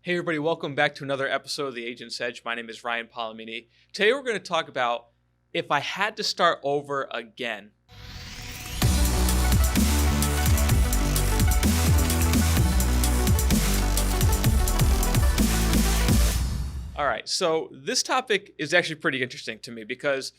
Hey everybody, welcome back to another episode of The Agent's Edge. My name is Ryan Palomini. Today we're going to talk about if I had to start over again. All right, so this topic is actually pretty interesting to me because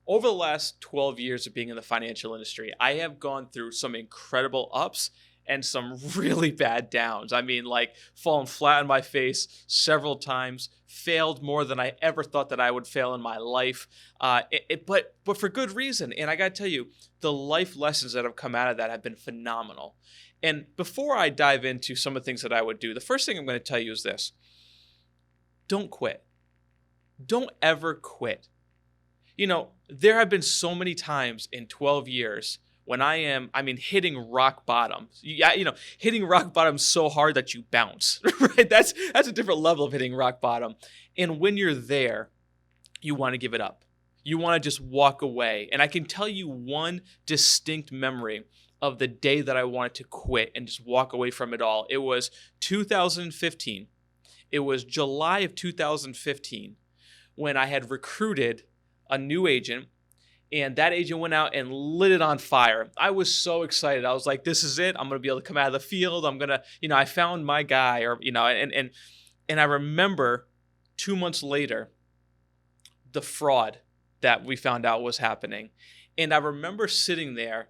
over the last 12 years of being in the financial industry, I have gone through some incredible ups and some really bad downs. I mean, like fallen flat on my face several times, failed more than I ever thought that I would fail in my life, but for good reason. And I got to tell you, the life lessons that have come out of that have been phenomenal. And before I dive into some of the things that I would do, the first thing I'm going to tell you is this. Don't quit. Don't ever quit. You know, there have been so many times in 12 years when hitting rock bottom. Hitting rock bottom so hard that you bounce, right? That's a different level of hitting rock bottom. And when you're there, you want to give it up. You want to just walk away. And I can tell you one distinct memory of the day that I wanted to quit and just walk away from it all. It was 2015. It was July of 2015 when I had recruited a new agent. And that agent went out and lit it on fire. I was so excited. I was like, this is it. I'm going to be able to come out of the field. I found my guy, and I remember 2 months later, the fraud that we found out was happening. And I remember sitting there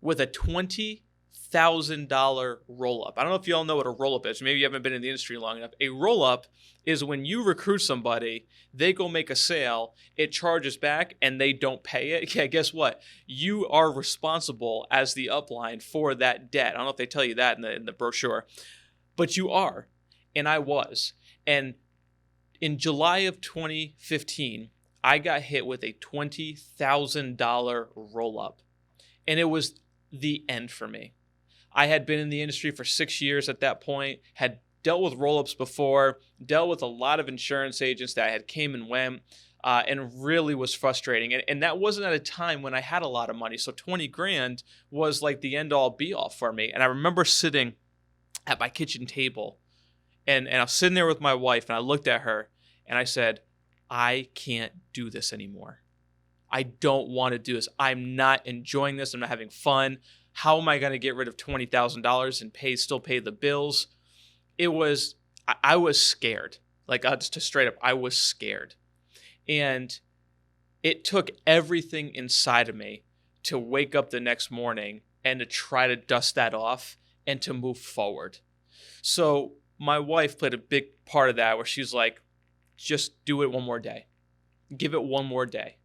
with a $20,000 roll-up. I don't know if you all know what a roll-up is. Maybe you haven't been in the industry long enough. A roll-up is when you recruit somebody, they go make a sale, it charges back, and they don't pay it. Yeah, guess what? You are responsible as the upline for that debt. I don't know if they tell you that in the brochure, but you are, and I was. And in July of 2015, I got hit with a $20,000 roll-up, and it was the end for me. I had been in the industry for 6 years at that point, had dealt with roll-ups before, dealt with a lot of insurance agents that had came and went, and really was frustrating. And that wasn't at a time when I had a lot of money. So 20 grand was like the end all be all for me. And I remember sitting at my kitchen table and I was sitting there with my wife and I looked at her and I said, I can't do this anymore. I don't want to do this. I'm not enjoying this. I'm not having fun. How am I going to get rid of $20,000 and still pay the bills? I was scared. Like, just straight up, I was scared. And it took everything inside of me to wake up the next morning and to try to dust that off and to move forward. So my wife played a big part of that where she's like, just do it one more day. Give it one more day.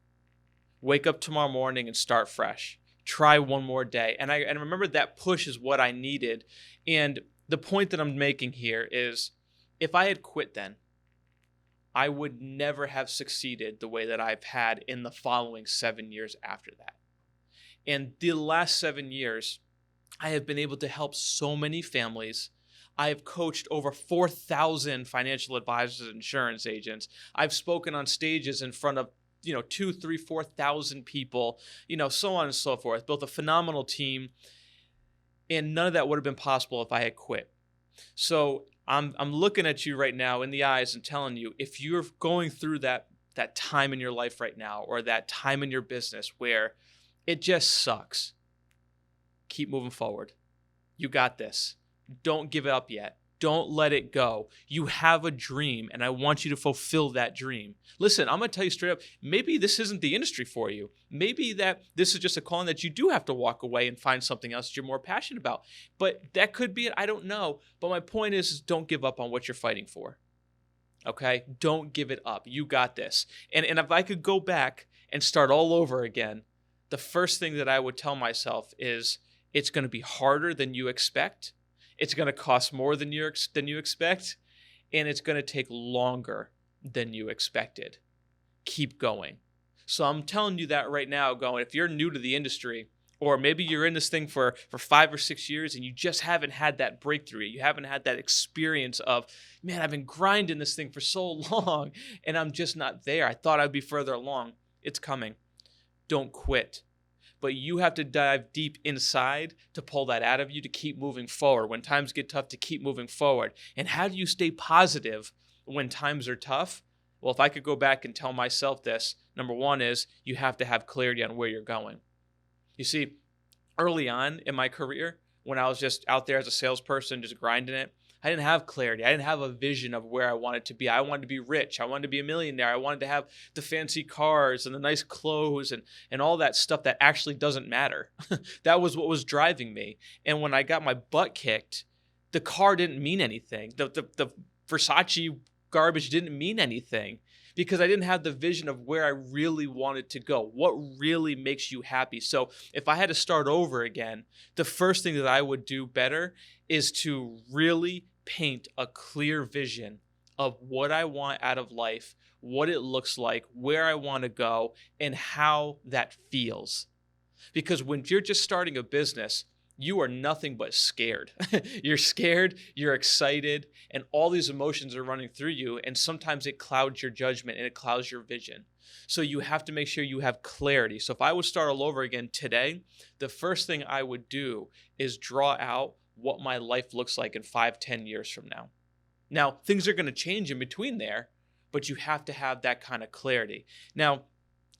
Wake up tomorrow morning and start fresh. Try one more day. And I remember that push is what I needed. And the point that I'm making here is if I had quit then, I would never have succeeded the way that I've had in the following 7 years after that. And the last 7 years, I have been able to help so many families. I have coached over 4,000 financial advisors and insurance agents. I've spoken on stages in front of 2, 3, 4,000 people, so on and so forth. Built a phenomenal team. And none of that would have been possible if I had quit. So I'm looking at you right now in the eyes and telling you, if you're going through that time in your life right now or that time in your business where it just sucks, keep moving forward. You got this. Don't give it up yet. Don't let it go. You have a dream, and I want you to fulfill that dream. Listen, I'm going to tell you straight up, maybe this isn't the industry for you. Maybe that this is just a calling that you do have to walk away and find something else that you're more passionate about. But that could be it. I don't know. But my point is don't give up on what you're fighting for. Okay? Don't give it up. You got this. And if I could go back and start all over again, the first thing that I would tell myself is it's going to be harder than you expect. It's going to cost more than you expect, and it's going to take longer than you expected. Keep going. So I'm telling you that right now, if you're new to the industry, or maybe you're in this thing for 5 or 6 years and you just haven't had that breakthrough, you haven't had that experience of, man, I've been grinding this thing for so long and I'm just not there. I thought I'd be further along. It's coming. Don't quit. but you have to dive deep inside to pull that out of you to keep moving forward. When times get tough, to keep moving forward. And how do you stay positive when times are tough? Well, if I could go back and tell myself this, number one is you have to have clarity on where you're going. You see, early on in my career, when I was just out there as a salesperson, just grinding it, I didn't have clarity. I didn't have a vision of where I wanted to be. I wanted to be rich. I wanted to be a millionaire. I wanted to have the fancy cars and the nice clothes and all that stuff that actually doesn't matter. That was what was driving me. And when I got my butt kicked, the car didn't mean anything. The Versace garbage didn't mean anything because I didn't have the vision of where I really wanted to go. What really makes you happy? So if I had to start over again, the first thing that I would do better is to really paint a clear vision of what I want out of life, what it looks like, where I want to go, and how that feels. Because when you're just starting a business, you are nothing but scared. You're scared, you're excited, and all these emotions are running through you, and sometimes it clouds your judgment and it clouds your vision. So you have to make sure you have clarity. So if I would start all over again today, the first thing I would do is draw out what my life looks like in 5-10 years from now. Now, things are going to change in between there, but you have to have that kind of clarity. Now,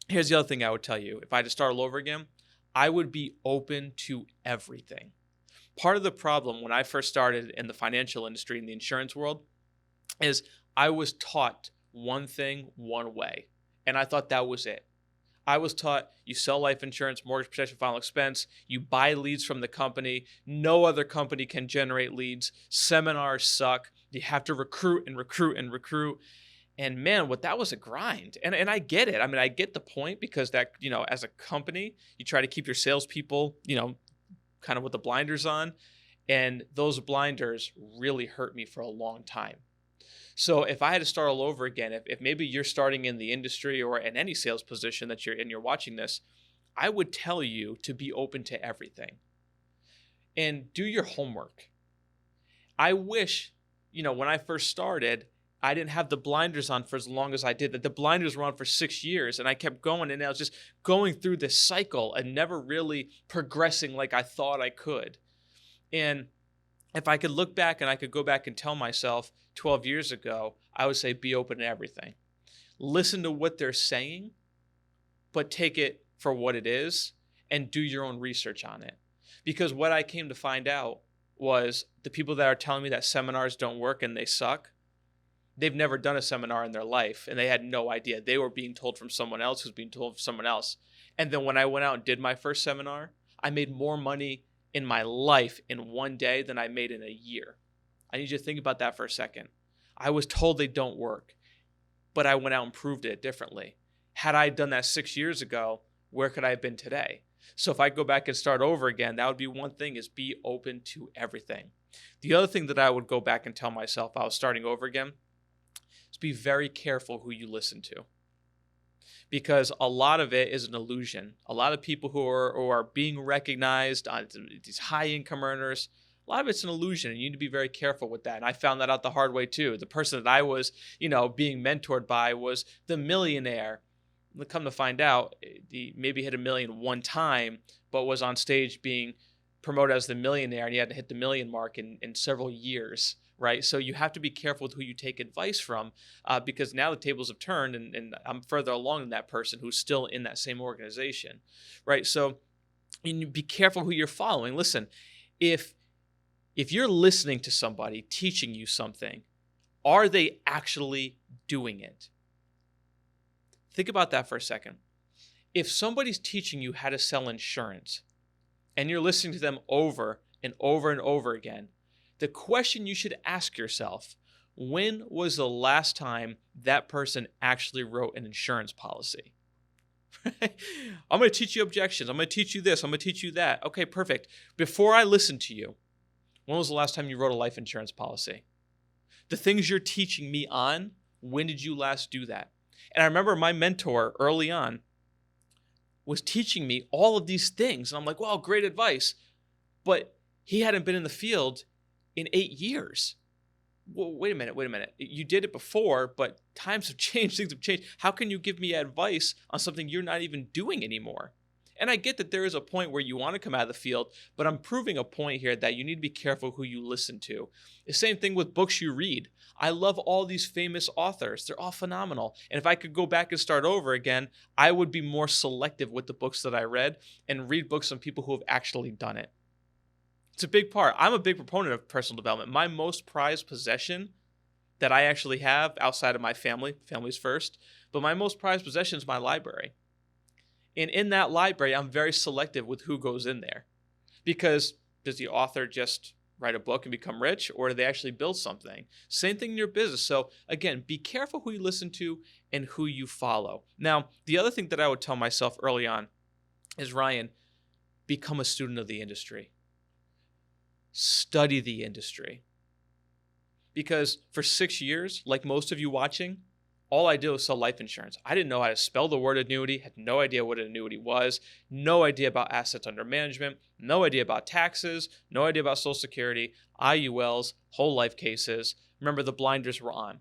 here's the other thing I would tell you. If I had to start all over again, I would be open to everything. Part of the problem when I first started in the financial industry, in the insurance world, is I was taught one thing one way, and I thought that was it. I was taught you sell life insurance, mortgage protection, final expense, you buy leads from the company. No other company can generate leads. Seminars suck. You have to recruit and recruit and recruit. And man, that was a grind. And I get it. I mean, I get the point because that, as a company, you try to keep your salespeople, kind of with the blinders on. And those blinders really hurt me for a long time. So if I had to start all over again, if maybe you're starting in the industry or in any sales position that you're watching this, I would tell you to be open to everything and do your homework. I wish, when I first started, I didn't have the blinders on for as long as I did. That the blinders were on for 6 years and I kept going and I was just going through this cycle and never really progressing like I thought I could. And if I could look back and I could go back and tell myself 12 years ago, I would say be open to everything. Listen to what they're saying, but take it for what it is and do your own research on it. Because what I came to find out was the people that are telling me that seminars don't work and they suck, they've never done a seminar in their life and they had no idea. They were being told from someone else who's being told from someone else. And then when I went out and did my first seminar, I made more money in my life in one day than I made in a year. I need you to think about that for a second. I was told they don't work, but I went out and proved it differently. Had I done that 6 years ago, where could I have been today? So if I go back and start over again, that would be one thing, is be open to everything. The other thing that I would go back and tell myself if I was starting over again is be very careful who you listen to. Because a lot of it is an illusion. A lot of people who are being recognized on these high income earners, a lot of it's an illusion, and you need to be very careful with that. And I found that out the hard way too. The person that I was, being mentored by was the millionaire. Come to find out, he maybe hit $1 million one time, but was on stage being promoted as the millionaire, and he had to hit the million mark in several years. Right? So you have to be careful with who you take advice from because now the tables have turned and I'm further along than that person who's still in that same organization, right? So you be careful who you're following. Listen, if you're listening to somebody teaching you something, are they actually doing it? Think about that for a second. If somebody's teaching you how to sell insurance and you're listening to them over and over and over again, the question you should ask yourself, when was the last time that person actually wrote an insurance policy? I'm going to teach you objections. I'm going to teach you this. I'm going to teach you that. Okay, perfect. Before I listen to you, when was the last time you wrote a life insurance policy? The things you're teaching me on, when did you last do that? And I remember my mentor early on was teaching me all of these things. And I'm like, wow, great advice. But he hadn't been in the field in 8 years. Well, wait a minute. You did it before, but times have changed, things have changed. How can you give me advice on something you're not even doing anymore? And I get that there is a point where you want to come out of the field, but I'm proving a point here that you need to be careful who you listen to. The same thing with books you read. I love all these famous authors. They're all phenomenal. And if I could go back and start over again, I would be more selective with the books that I read and read books from people who have actually done it. It's a big part. I'm a big proponent of personal development. My most prized possession that I actually have outside of my family's first, but my most prized possession is my library. And in that library, I'm very selective with who goes in there. Because does the author just write a book and become rich, or do they actually build something? Same thing in your business. So again, be careful who you listen to and who you follow. Now, the other thing that I would tell myself early on is, Ryan, become a student of the industry. Study the industry. Because for 6 years, like most of you watching, all I did was sell life insurance. I didn't know how to spell the word annuity, had no idea what an annuity was, no idea about assets under management, no idea about taxes, no idea about Social Security, IULs, whole life cases. Remember, the blinders were on.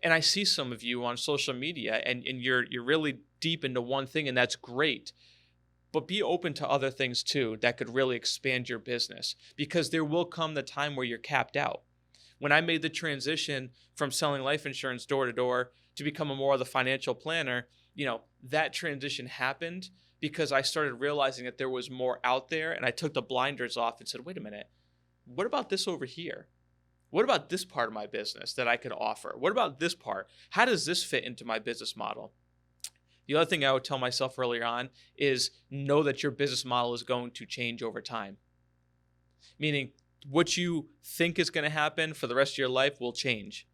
And I see some of you on social media and you're really deep into one thing, and that's great. But be open to other things too that could really expand your business, because there will come the time where you're capped out. When I made the transition from selling life insurance door to door to become more of the financial planner, that transition happened because I started realizing that there was more out there, and I took the blinders off and said, wait a minute, what about this over here? What about this part of my business that I could offer? What about this part? How does this fit into my business model? The other thing I would tell myself earlier on is know that your business model is going to change over time. Meaning what you think is going to happen for the rest of your life will change.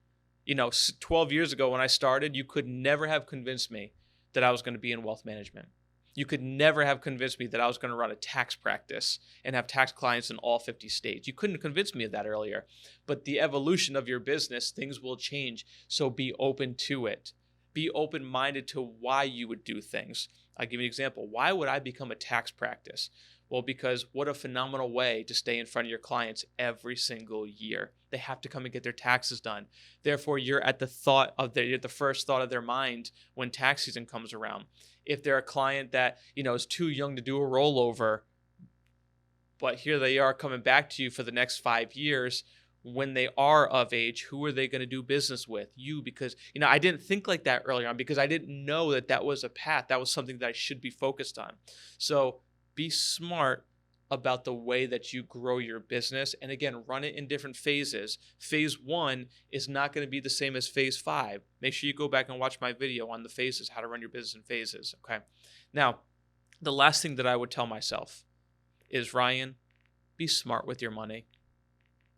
12 years ago when I started, you could never have convinced me that I was going to be in wealth management. You could never have convinced me that I was going to run a tax practice and have tax clients in all 50 states. You couldn't convince me of that earlier. But the evolution of your business, things will change. So be open to it. Be open-minded to why you would do things. I'll give you an example. Why would I become a tax practice? Well, because what a phenomenal way to stay in front of your clients every single year. They have to come and get their taxes done. Therefore, you're at the first thought of their mind when tax season comes around. If they're a client that, is too young to do a rollover, but here they are coming back to you for the next 5 years, when they are of age, who are they going to do business with? You, because, I didn't think like that earlier on because I didn't know that was a path. That was something that I should be focused on. So be smart about the way that you grow your business. And again, run it in different phases. Phase 1 is not going to be the same as phase 5. Make sure you go back and watch my video on the phases, how to run your business in phases. Okay. Now, the last thing that I would tell myself is, Ryan, be smart with your money.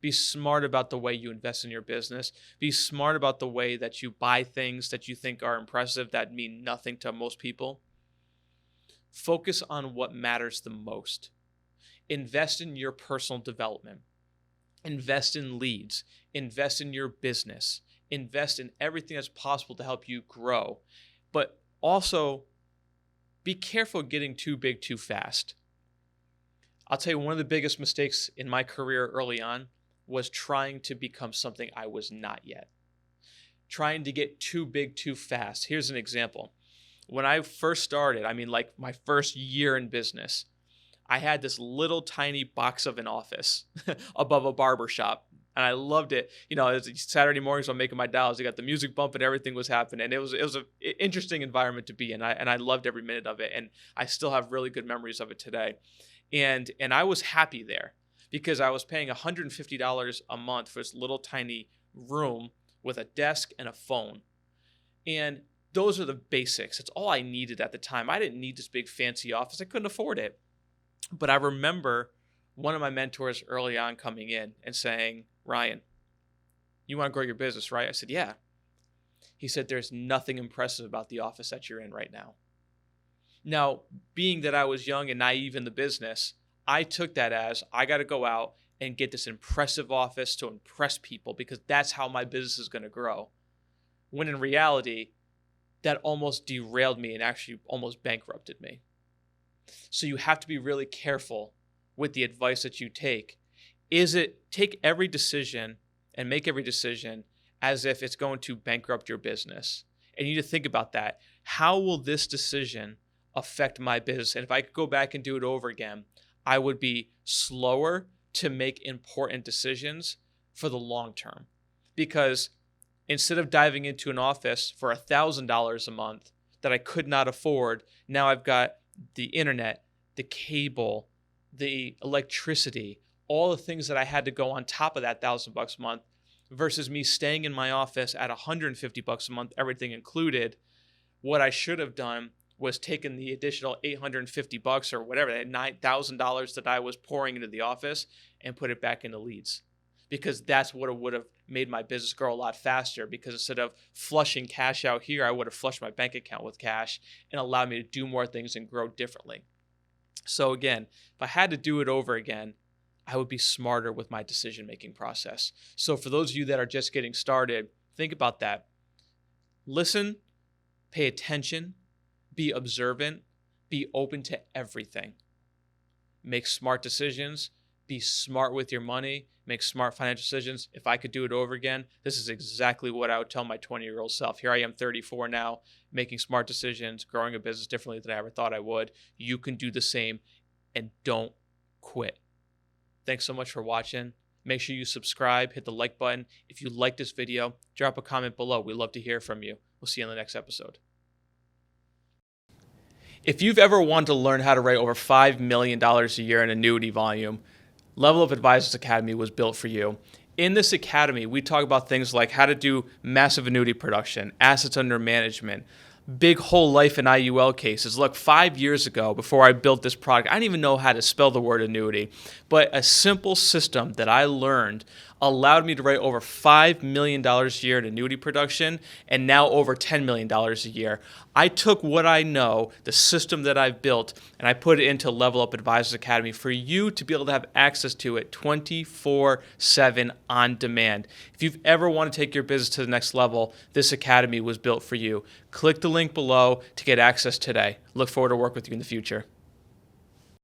Be smart about the way you invest in your business. Be smart about the way that you buy things that you think are impressive that mean nothing to most people. Focus on what matters the most. Invest in your personal development. Invest in leads. Invest in your business. Invest in everything that's possible to help you grow. But also, be careful getting too big too fast. I'll tell you, one of the biggest mistakes in my career early on was trying to become something I was not yet. Trying to get too big too fast. Here's an example. When I first started, like my first year in business, I had this little tiny box of an office above a barber shop. And I loved it. It was Saturday mornings, so I'm making my dials. I got the music bumping, everything was happening. And it was an interesting environment to be in. I loved every minute of it. And I still have really good memories of it today. And I was happy there because I was paying $150 a month for this little tiny room with a desk and a phone. And those are the basics. It's all I needed at the time. I didn't need this big fancy office. I couldn't afford it. But I remember one of my mentors early on coming in and saying, Ryan, you want to grow your business, right? I said, yeah. He said, there's nothing impressive about the office that you're in right now. Now, being that I was young and naive in the business, I took that as I got to go out and get this impressive office to impress people because that's how my business is going to grow. When in reality, that almost derailed me and actually almost bankrupted me. So you have to be really careful with the advice that you take. Take every decision and make every decision as if it's going to bankrupt your business. And you need to think about that. How will this decision affect my business. And if I could go back and do it over again, I would be slower to make important decisions for the long term. Because instead of diving into an office for $1,000 a month that I could not afford, now I've got the internet, the cable, the electricity, all the things that I had to go on top of that $1,000 a month, versus me staying in my office at $150 a month, everything included. What I should have done was taken the additional $850 or whatever, that $9,000 that I was pouring into the office, and put it back into leads. Because that's what it would have made my business grow a lot faster. Because instead of flushing cash out here, I would have flushed my bank account with cash and allowed me to do more things and grow differently. So again, if I had to do it over again, I would be smarter with my decision-making process. So for those of you that are just getting started, think about that. Listen, pay attention, be observant, be open to everything. Make smart decisions, be smart with your money, make smart financial decisions. If I could do it over again, this is exactly what I would tell my 20-year-old self. Here I am, 34 now, making smart decisions, growing a business differently than I ever thought I would. You can do the same, and don't quit. Thanks so much for watching. Make sure you subscribe, hit the like button. If you like this video, drop a comment below. We'd love to hear from you. We'll see you in the next episode. If you've ever wanted to learn how to write over $5 million a year in annuity volume, Level Up Advisors Academy was built for you. In this academy, we talk about things like how to do massive annuity production, assets under management, big whole life and IUL cases. Look, 5 years ago, before I built this product, I didn't even know how to spell the word annuity, but a simple system that I learned allowed me to write over $5 million a year in annuity production, and now over $10 million a year. I took what I know, the system that I've built, and I put it into Level Up Advisors Academy for you to be able to have access to it 24/7 on demand. If you've ever want to take your business to the next level, this academy was built for you. Click the link below to get access today. Look forward to working with you in the future.